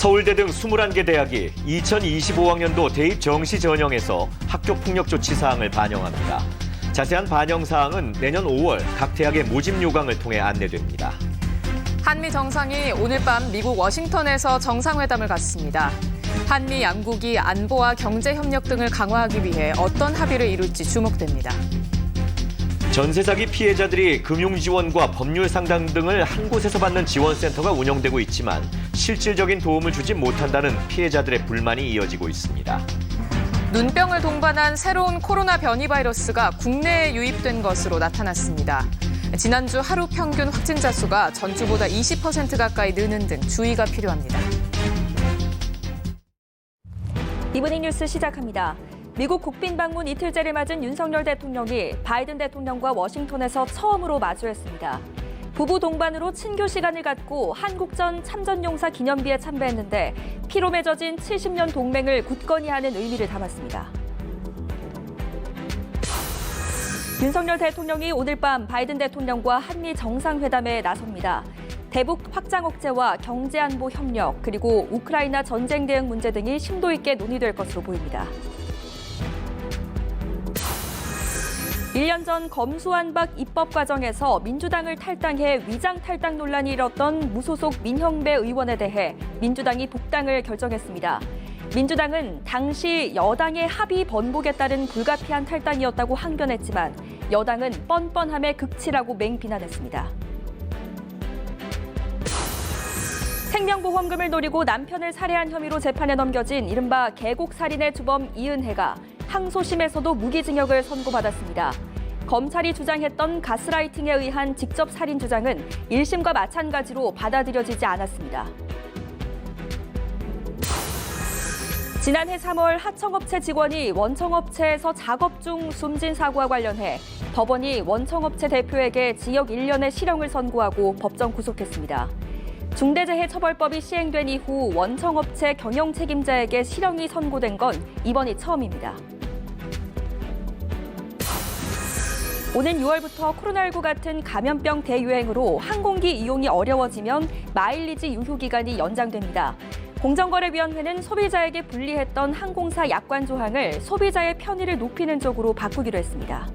서울대 등 21개 대학이 2025학년도 대입 정시 전형에서 학교폭력 조치 사항을 반영합니다. 자세한 반영 사항은 내년 5월 각 대학의 모집 요강을 통해 안내됩니다. 한미 정상이 오늘 밤 미국 워싱턴에서 정상회담을 갖습니다. 한미 양국이 안보와 경제 협력 등을 강화하기 위해 어떤 합의를 이룰지 주목됩니다. 전세 사기 피해자들이 금융 지원과 법률 상담 등을 한 곳에서 받는 지원센터가 운영되고 있지만 실질적인 도움을 주지 못한다는 피해자들의 불만이 이어지고 있습니다. 눈병을 동반한 새로운 코로나 변이 바이러스가 국내에 유입된 것으로 나타났습니다. 지난주 하루 평균 확진자 수가 전주보다 20% 가까이 느는 등 주의가 필요합니다. 이브닝 뉴스 시작합니다. 미국 국빈 방문 이틀째를 맞은 윤석열 대통령이 바이든 대통령과 워싱턴에서 처음으로 마주했습니다. 부부 동반으로 친교 시간을 갖고 한국전 참전용사 기념비에 참배했는데 피로 맺어진 70년 동맹을 굳건히 하는 의미를 담았습니다. 윤석열 대통령이 오늘 밤 바이든 대통령과 한미 정상회담에 나섭니다. 대북 확장 억제와 경제 안보 협력, 그리고 우크라이나 전쟁 대응 문제 등이 심도 있게 논의될 것으로 보입니다. 1년 전 검수완박 입법 과정에서 민주당을 탈당해 위장 탈당 논란이 일었던 무소속 민형배 의원에 대해 민주당이 복당을 결정했습니다. 민주당은 당시 여당의 합의 번복에 따른 불가피한 탈당이었다고 항변했지만 여당은 뻔뻔함의 극치라고 맹비난했습니다. 생명보험금을 노리고 남편을 살해한 혐의로 재판에 넘겨진 이른바 계곡살인의 주범 이은혜가 항소심에서도 무기징역을 선고받았습니다. 검찰이 주장했던 가스라이팅에 의한 직접 살인 주장은 1심과 마찬가지로 받아들여지지 않았습니다. 지난해 3월 하청업체 직원이 원청업체에서 작업 중 숨진 사고와 관련해 법원이 원청업체 대표에게 징역 1년의 실형을 선고하고 법정 구속했습니다. 중대재해처벌법이 시행된 이후 원청업체 경영 책임자에게 실형이 선고된 건 이번이 처음입니다. 오는 6월부터 코로나19 같은 감염병 대유행으로 항공기 이용이 어려워지면 마일리지 유효 기간이 연장됩니다. 공정거래위원회는 소비자에게 불리했던 항공사 약관 조항을 소비자의 편의를 높이는 쪽으로 바꾸기로 했습니다.